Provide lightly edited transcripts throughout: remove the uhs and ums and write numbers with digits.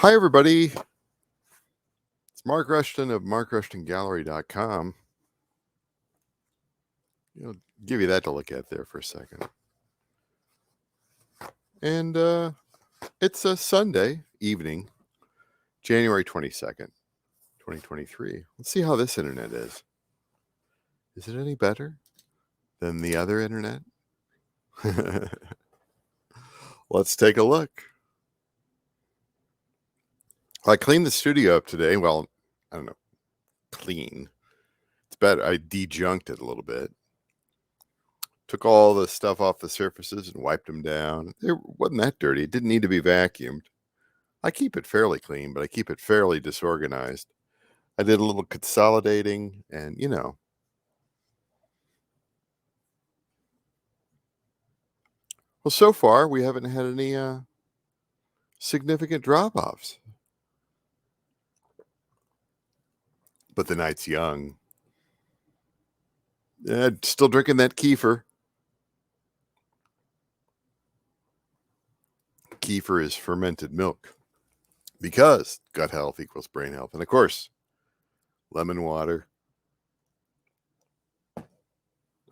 Hi, everybody. It's Mark Rushton of markrushtongallery.com. Give you that to look at there for a second. And it's a Sunday evening, January 22nd, 2023. Let's see how this internet is. Is it any better than the other internet? Let's take a look. I cleaned the studio up today. Well, I don't know, clean. It's better. I dejunked it a little bit. Took all the stuff off the surfaces and wiped them down. It wasn't that dirty. It didn't need to be vacuumed. I keep it fairly clean, but I keep it fairly disorganized. I did a little consolidating and, well, so far we haven't had any significant drop-offs. But the night's young. Still drinking that kefir. Kefir is fermented milk because gut health equals brain health. And of course, lemon water,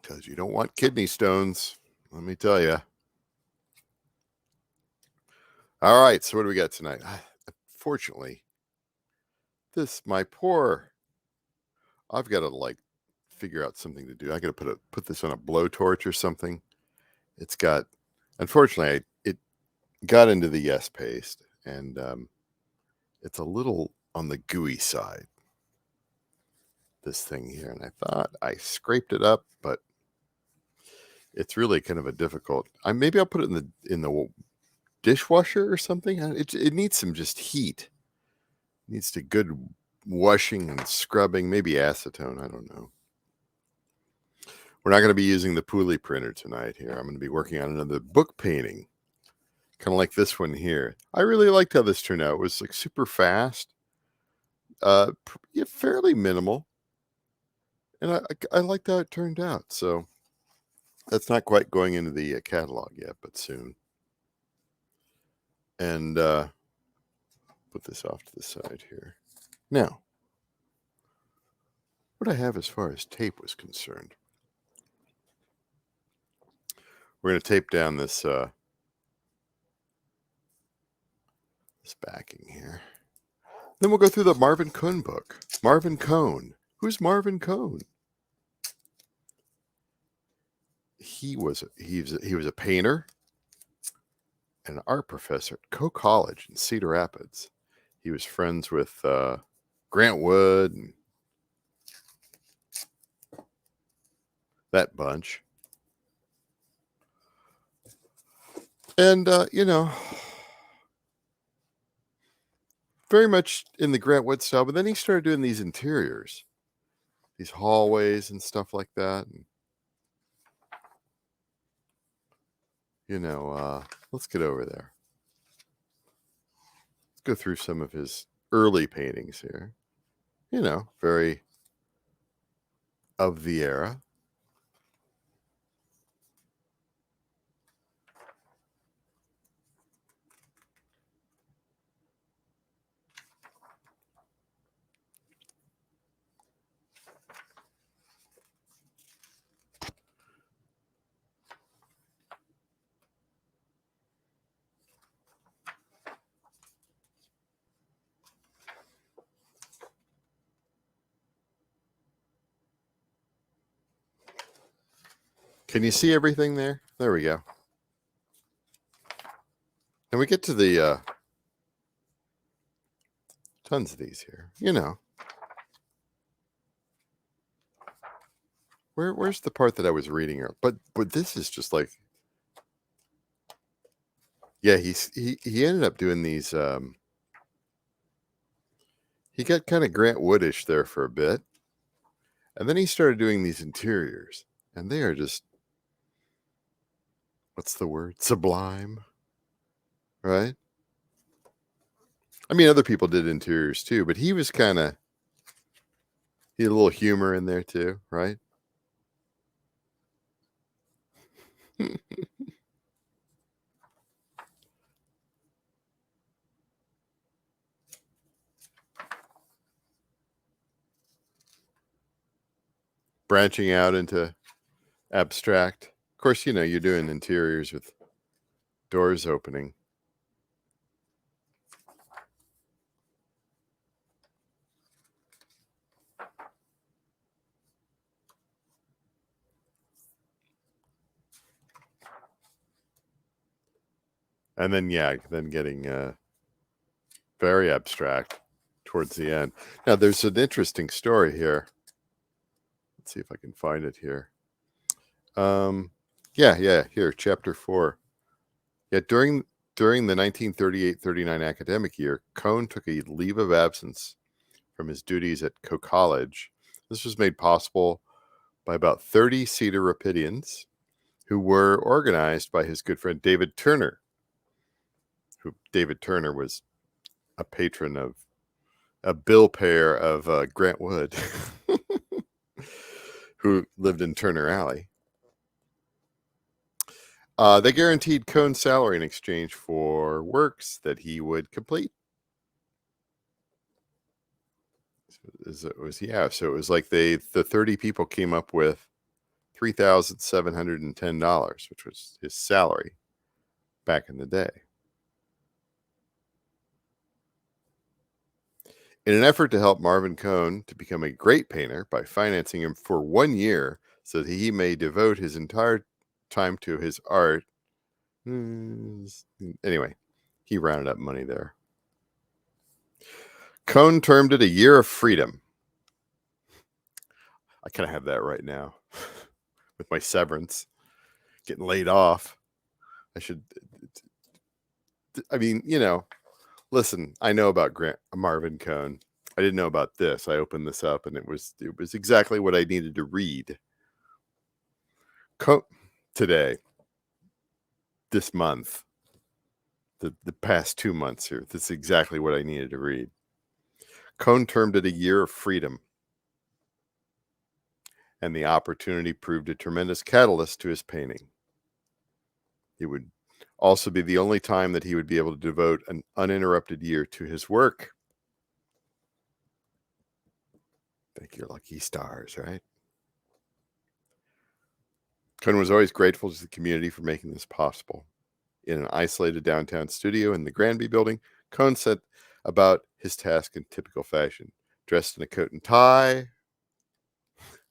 because you don't want kidney stones, let me tell you. All right, so what do we got tonight? Fortunately, I've got to figure out something to do. I got to put this on a blowtorch or something. Unfortunately, it got into the yes paste, and it's a little on the gooey side, this thing here. And I thought I scraped it up, but it's really kind of a difficult. Maybe I'll put it in the dishwasher or something. It needs some just heat. It needs to good washing and scrubbing, maybe acetone. I don't know. We're not going to be using the Pooley printer tonight here. I'm going to be working on another book painting, kind of like this one here. I really liked how this turned out. It was super fast, fairly minimal, and I liked how it turned out. So that's not quite going into the catalog yet, but soon. And put this off to the side here. Now, what I have as far as tape was concerned, we're going to tape down this backing here. Then we'll go through the Marvin Cone book. Marvin Cone. Who's Marvin Cone? He was a painter and an art professor at Coe College in Cedar Rapids. He was friends with Grant Wood and that bunch. And, very much in the Grant Wood style, but then he started doing these interiors, these hallways and stuff like that. And, let's get over there. Let's go through some of his early paintings here. Very of the era. Can you see everything there? There we go. And we get to the tons of these here. Where's the part that I was reading here? But this is just like, yeah, he ended up doing these. He got kind of Grant Woodish there for a bit, and then he started doing these interiors, and they are just, what's the word? Sublime, right? I mean, other people did interiors too, but he was he had a little humor in there too, right? branching out into abstract. Of course, you're doing interiors with doors opening. And then, getting very abstract towards the end. Now, there's an interesting story here. Let's see if I can find it here. Here, chapter 4. Yeah, during the 1938-39 academic year, Cone took a leave of absence from his duties at College. This was made possible by about 30 Cedar Rapidians who were organized by his good friend David Turner. David Turner was a patron of a bill payer of Grant Wood, who lived in Turner Alley. They guaranteed Cone's salary in exchange for works that he would complete. So it was like the 30 people came up with $3,710, which was his salary back in the day. In an effort to help Marvin Cone to become a great painter by financing him for 1 year so that he may devote his entire time to his art. Anyway, he rounded up money there. Cone termed it a year of freedom. I kind of have that right now with my severance, getting laid off. Listen, I know about Marvin Cone. I didn't know about this. I opened this up and it was exactly what I needed to read. Today, this month, the past 2 months here, this is exactly what I needed to read. Cone termed it a year of freedom, and the opportunity proved a tremendous catalyst to his painting. It would also be the only time that he would be able to devote an uninterrupted year to his work. Thank your lucky stars, right? Cone was always grateful to the community for making this possible. In an isolated downtown studio in the Granby building, Cone set about his task in typical fashion. Dressed in a coat and tie,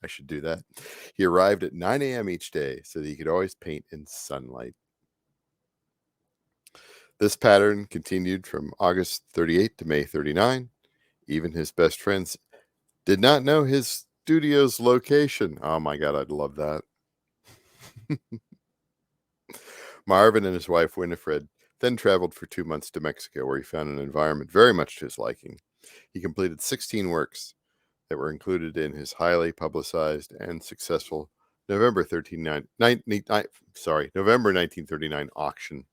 I should do that. He arrived at 9 a.m. each day so that he could always paint in sunlight. This pattern continued from August 38 to May 39. Even his best friends did not know his studio's location. Oh my God, I'd love that. Marvin and his wife Winifred then traveled for 2 months to Mexico, where he found an environment very much to his liking. He completed 16 works that were included in his highly publicized and successful November 1939 auction,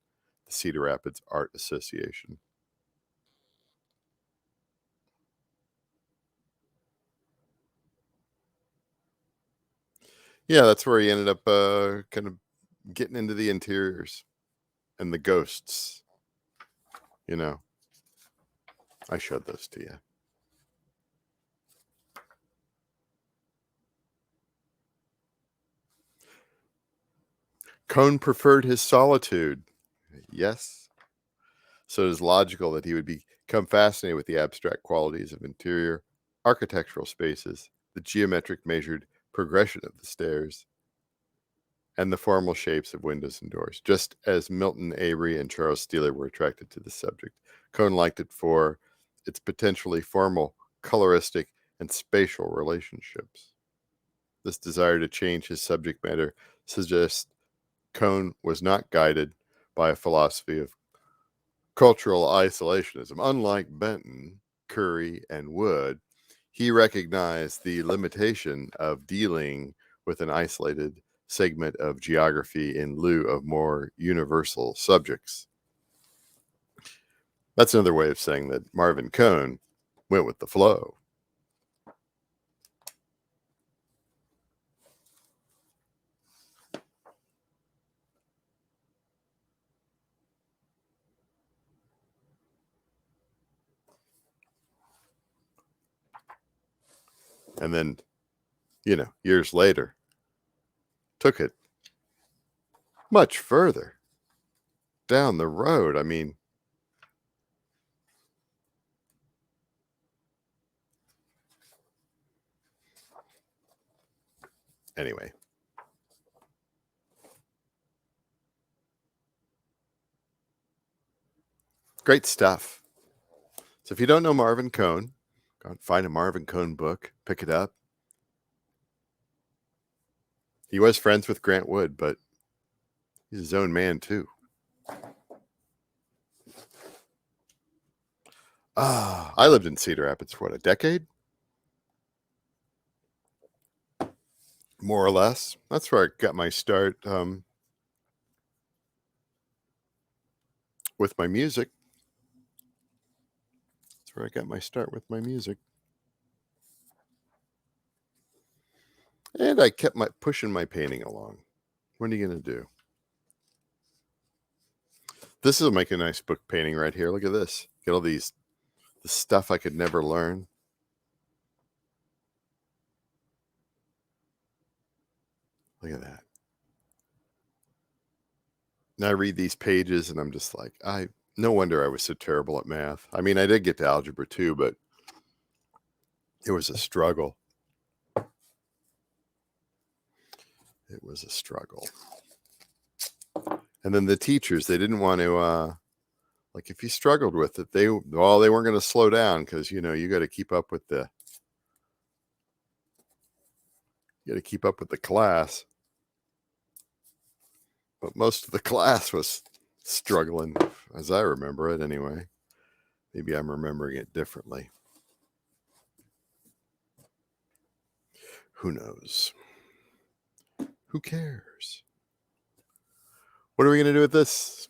the Cedar Rapids Art Association. Yeah, that's where he ended up kind of getting into the interiors and the ghosts. I showed those to you. Cone preferred his solitude. Yes. So it is logical that he would become fascinated with the abstract qualities of interior architectural spaces, the geometric measured progression of the stairs, and the formal shapes of windows and doors, just as Milton Avery and Charles Steeler were attracted to the subject. Cone liked it for its potentially formal, coloristic, and spatial relationships. This desire to change his subject matter suggests Cone was not guided by a philosophy of cultural isolationism. Unlike Benton, Curry, and Wood, he recognized the limitation of dealing with an isolated segment of geography in lieu of more universal subjects. That's another way of saying that Marvin Cone went with the flow. And then years later, took it much further down the road. I mean, anyway, great stuff. So if you don't know Marvin Cone, go and find a Marvin Cone book, pick it up. He was friends with Grant Wood, but he's his own man too. I lived in Cedar Rapids for what, a decade? More or less. That's where I got my start with my music. That's where I got my start with my music. And I kept pushing my painting along. What are you going to do? This will make a nice book painting right here. Look at this. Get all the stuff I could never learn. Look at that. And I read these pages and I'm just like, no wonder I was so terrible at math. I mean, I did get to algebra 2, but it was a struggle. It was a struggle. And then the teachers, they didn't want to, like if you struggled with it, they weren't going to slow down because, you got to keep up with the class. But most of the class was struggling, as I remember it anyway. Maybe I'm remembering it differently. Who knows? Who cares? What are we going to do with this?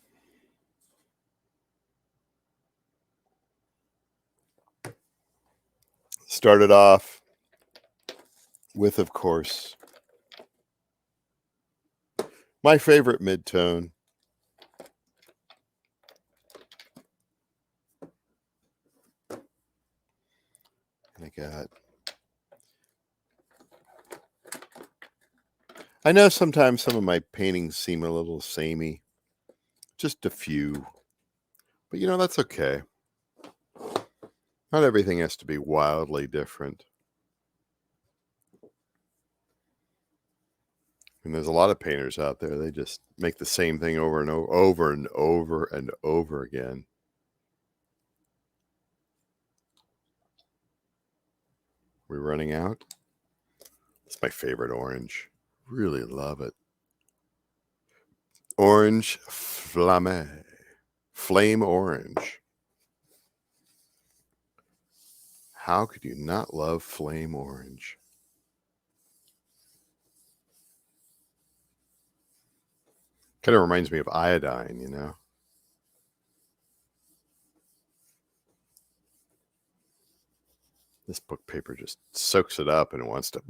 Started off with, of course, my favorite mid-tone. And I know sometimes some of my paintings seem a little samey, just a few, but that's okay. Not everything has to be wildly different. And there's a lot of painters out there, they just make the same thing over and over and over and over again. We're running out. It's my favorite orange. Really love it. Orange Flamme. Flame orange. How could you not love flame orange? Kind of reminds me of iodine, This book paper just soaks it up and it wants to,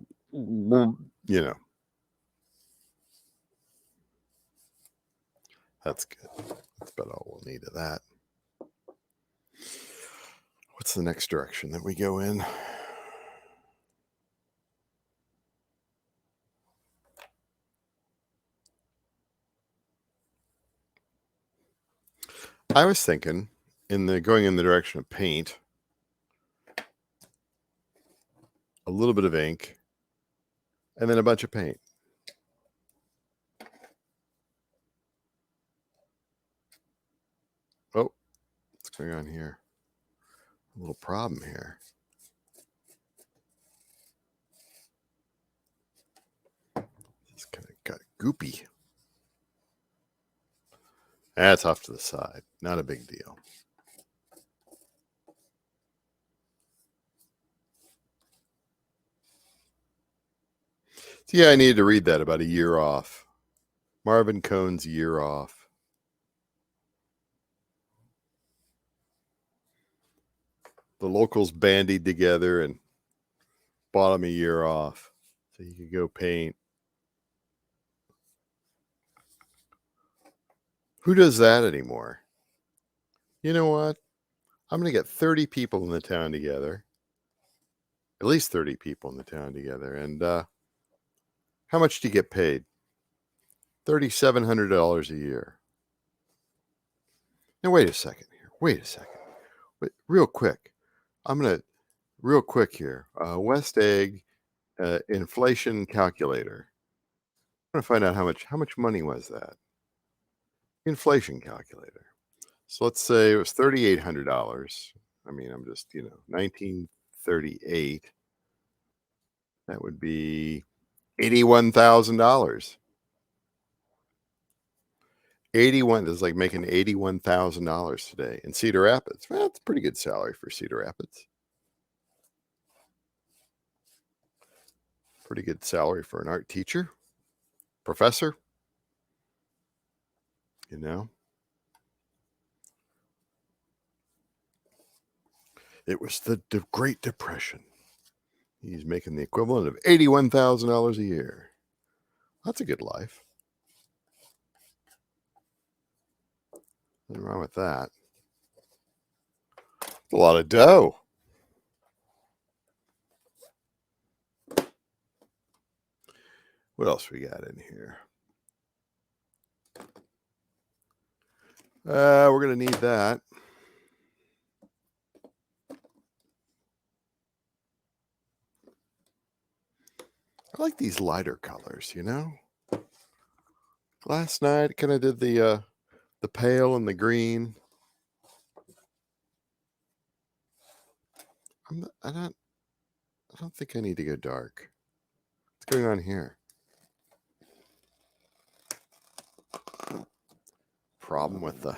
That's good. That's about all we'll need of that. What's the next direction that we go in? I was thinking going in the direction of paint, a little bit of ink, and then a bunch of paint. Oh, what's going on here? A little problem here. It's kind of got goopy. That's off to the side. Not a big deal. So yeah, I needed to read that about a year off. Marvin Cone's Year Off. The locals bandied together and bought him a year off so he could go paint. Who does that anymore? You know what? I'm going to get 30 people in the town together. At least 30 people in the town together. And How much do you get paid? $3,700 a year. Now, wait a second here. Wait a second. Wait, real quick. I'm going to, real quick here. West Egg inflation calculator. I'm going to find out how much money was that? Inflation calculator. So let's say it was $3,800. I mean, I'm just, 1938. That would be $81,000. 81 is like making $81,000 today in Cedar Rapids. Well, that's a pretty good salary for Cedar Rapids. Pretty good salary for an art teacher, professor. It was the Great Depression. He's making the equivalent of $81,000 a year. That's a good life. Nothing wrong with that. A lot of dough. What else we got in here? We're going to need that. I like these lighter colors, Last night I kind of did the pale and the green. I don't think I need to go dark. What's going on here? Problem with the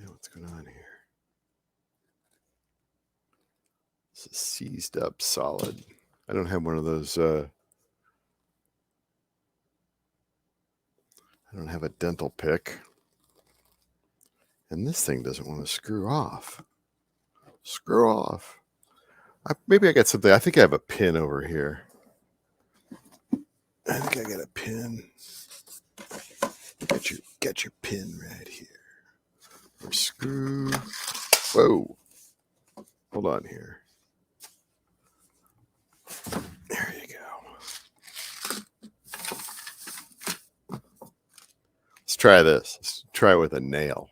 what's going on here? This is seized up solid. I don't have one of those. I don't have a dental pick. And this thing doesn't want to screw off. Screw off. Maybe I got something. I think I have a pin over here. I think I got a pin. Get your pin right here. Or screw. Whoa. Hold on here. There you go. Let's try this. Let's try it with a nail.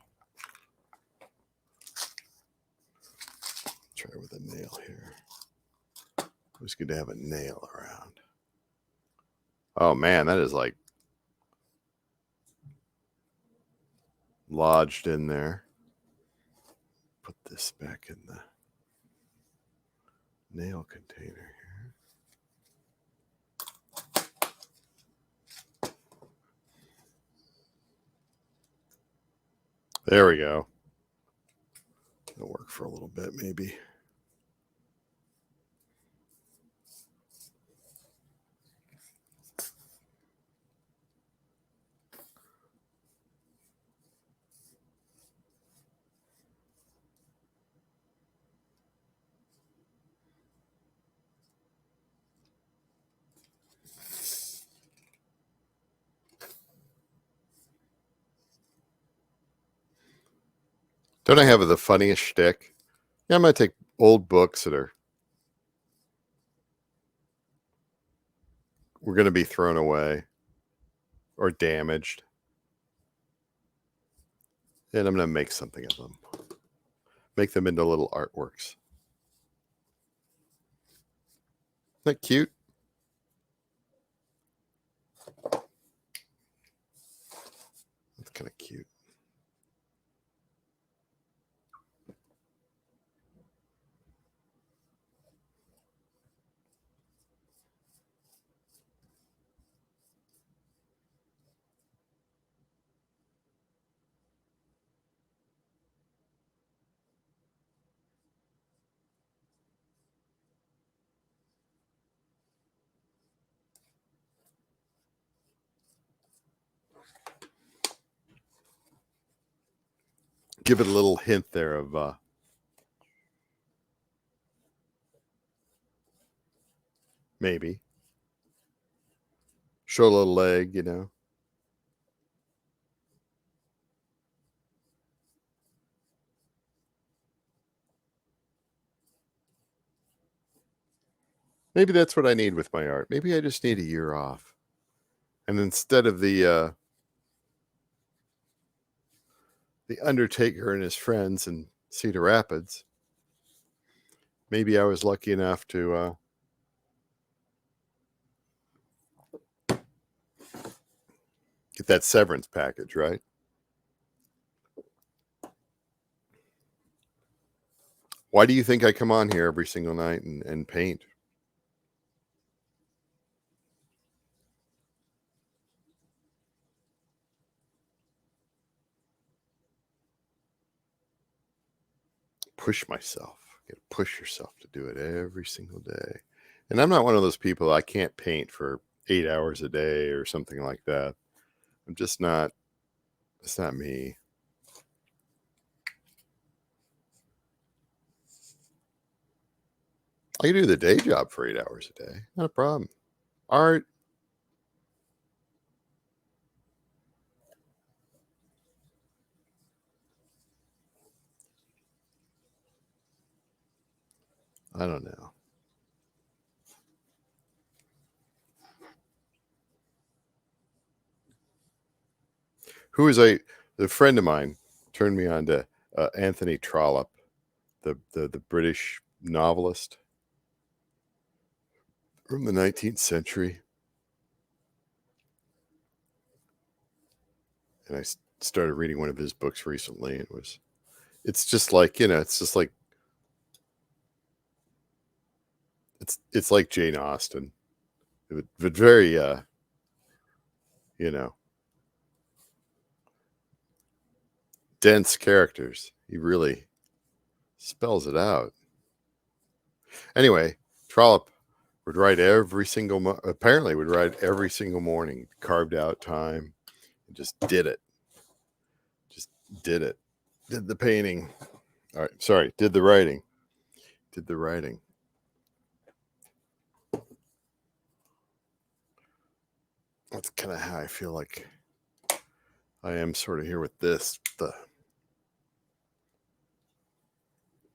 Try it with a nail here. It's good to have a nail around. Oh man, that is like lodged in there. Put this back in the nail container here. There we go. It'll work for a little bit, maybe. Don't I have the funniest shtick? Yeah, I'm going to take old books that were going to be thrown away or damaged. And I'm going to make something of them. Make them into little artworks. Isn't that cute? That's kind of cute. Give it a little hint there of maybe. Show a little leg, Maybe that's what I need with my art. Maybe I just need a year off. And instead of the Undertaker and his friends in Cedar Rapids, maybe I was lucky enough to get that severance package, right? Why do you think I come on here every single night and paint? Push myself. You gotta push yourself to do it every single day. And I'm not one of those people, I can't paint for 8 hours a day or something like that. I'm just not, it's not me. I can do the day job for 8 hours a day. Not a problem. Art, I don't know. Who is a friend of mine turned me on to Anthony Trollope, the British novelist from the 19th century. And I started reading one of his books recently. It's just like, it's just like, it's like Jane Austen, but very, you know, dense characters. He really spells it out. Anyway, Trollope would write apparently would write every single morning, carved out time, and just did it. Just did it. Did the painting. All right, sorry, did the writing. Did the writing. That's kind of how I feel like I am sort of here with this. The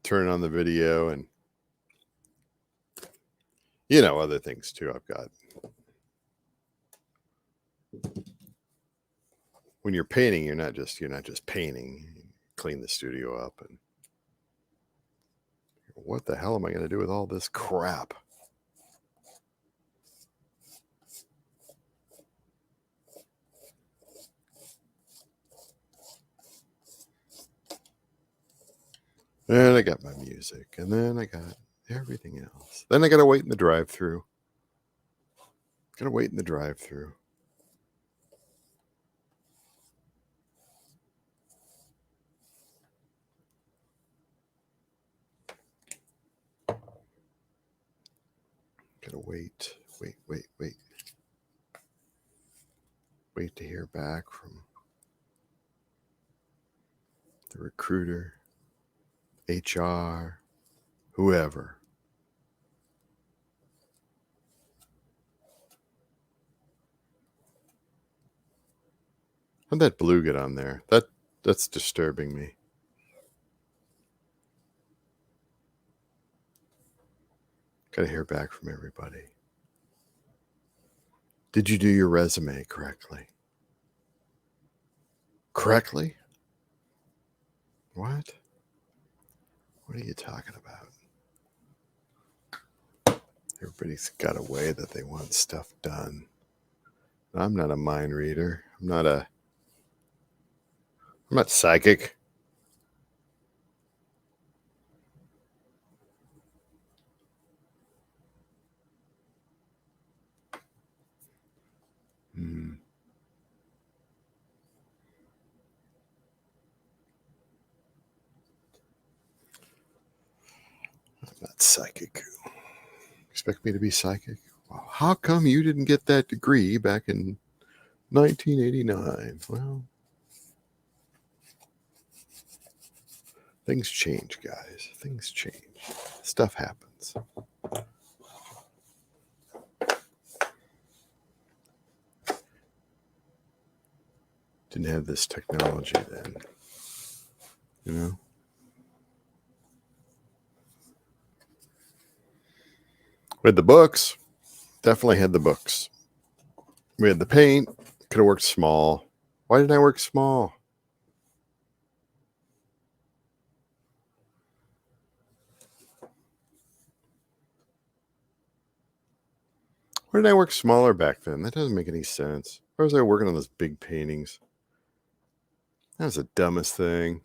turn on the video and other things too. I've got, when you're painting, you're not just painting. You clean the studio up, and what the hell am I going to do with all this crap? Then I got my music, and then I got everything else. Then I got to wait in the drive-through. Got to wait in the drive-through. Got to wait. Wait to hear back from the recruiter, HR, whoever. How'd that blue get on there? That's disturbing me. Gotta hear back from everybody. Did you do your resume correctly? Correctly? What? What are you talking about? Everybody's got a way that they want stuff done. I'm not a mind reader. I'm not psychic. I'm not psychic. Expect me to be psychic? Well, how come you didn't get that degree back in 1989? Well, things change, guys. Things change. Stuff happens. Didn't have this technology then. You know? We had the books. Definitely had the books. We had the paint. Could have worked small. Why didn't I work small? Why didn't I work smaller back then? That doesn't make any sense. Why was I working on those big paintings? That was the dumbest thing.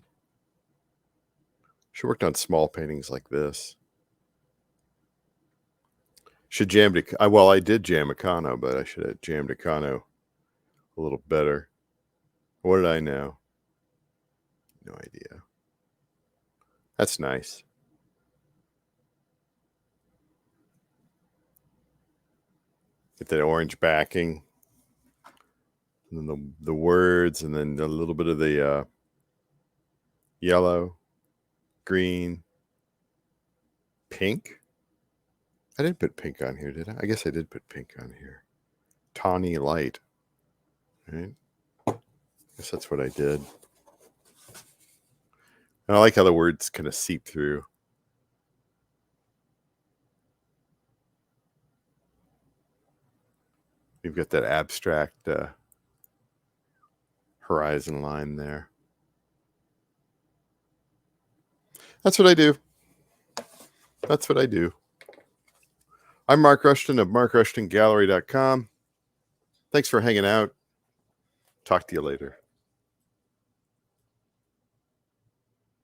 Should have worked on small paintings like this. Should jammed it. Well, I did jam Econo, but I should have jammed Econo a little better. What did I know? No idea. That's nice. Get that orange backing. And then the words, and then a little bit of the yellow, green, pink. I didn't put pink on here, did I? I guess I did put pink on here. Tawny light. Right? I guess that's what I did. And I like how the words kind of seep through. You've got that abstract horizon line there. That's what I do. That's what I do. I'm Mark Rushton of markrushtongallery.com. Thanks for hanging out. Talk to you later.